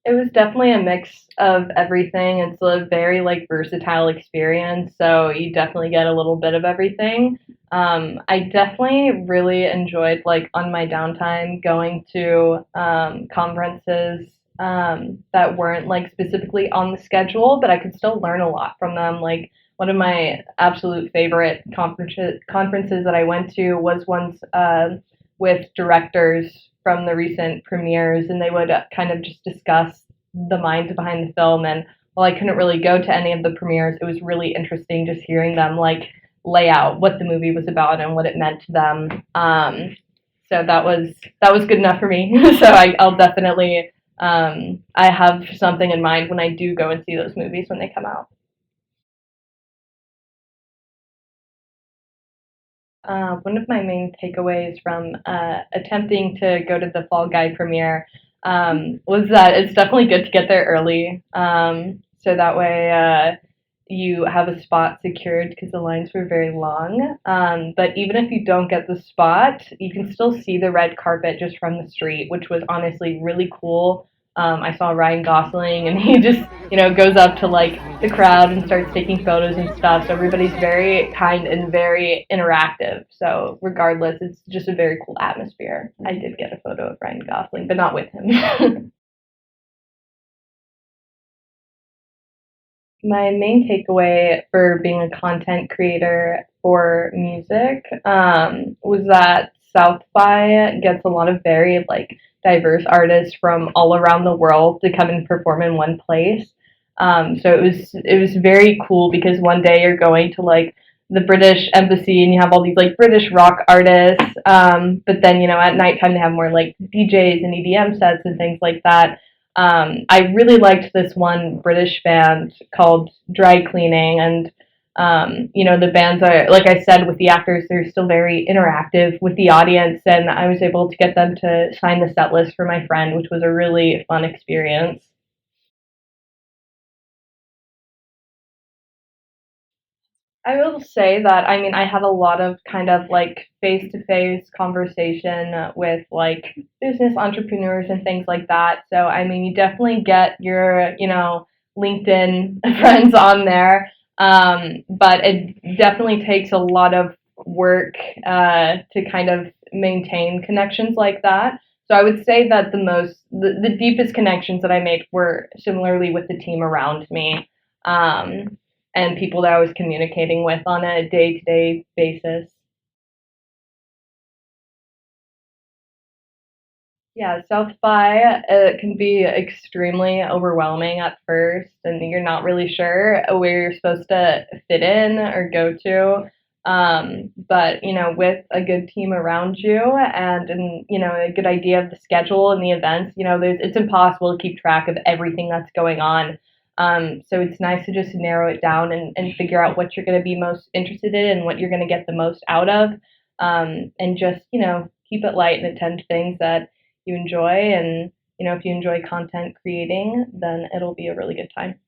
It was definitely a mix of everything. It's a very like versatile experience, so you definitely get a little bit of everything. I definitely really enjoyed like on my downtime going to conferences that weren't like specifically on the schedule, but I could still learn a lot from them. Like one of my absolute favorite conferences that I went to was ones with directors from the recent premieres, and they would kind of just discuss the mind behind the film. And while I couldn't really go to any of the premieres, it was really interesting just hearing them like lay out what the movie was about and what it meant to them. So that was good enough for me. So I'll definitely I have something in mind when I do go and see those movies when they come out. One of my main takeaways from attempting to go to the Fall Guy premiere was that it's definitely good to get there early, so that way you have a spot secured because the lines were very long. But even if you don't get the spot, you can still see the red carpet just from the street, which was honestly really cool. I saw Ryan Gosling, and he just goes up to like the crowd and starts taking photos and stuff. So everybody's very kind and very interactive. So regardless, it's just a very cool atmosphere. I did get a photo of Ryan Gosling, but not with him. My main takeaway for being a content creator for music was that South by gets a lot of very like diverse artists from all around the world to come and perform in one place. So it was very cool because one day you're going to like the British embassy and you have all these like British rock artists, but then at nighttime they have more like DJs and EDM sets and things like that. I really liked this one British band called Dry Cleaning, and the bands are, like I said, with the actors, they're still very interactive with the audience, and I was able to get them to sign the set list for my friend, which was a really fun experience. I will say that I mean I have a lot of kind of like face to face conversation with like business entrepreneurs and things like that. So I mean you definitely get your LinkedIn friends on there, but it definitely takes a lot of work to kind of maintain connections like that. So I would say that the deepest connections that I made were similarly with the team around me. And people that I was communicating with on a day to day basis. Yeah, South by can be extremely overwhelming at first, and you're not really sure where you're supposed to fit in or go to. But with a good team around you and a good idea of the schedule and the events, it's impossible to keep track of everything that's going on. So it's nice to just narrow it down and figure out what you're going to be most interested in and what you're going to get the most out of, and just keep it light and attend to things that you enjoy. And if you enjoy content creating, then it'll be a really good time.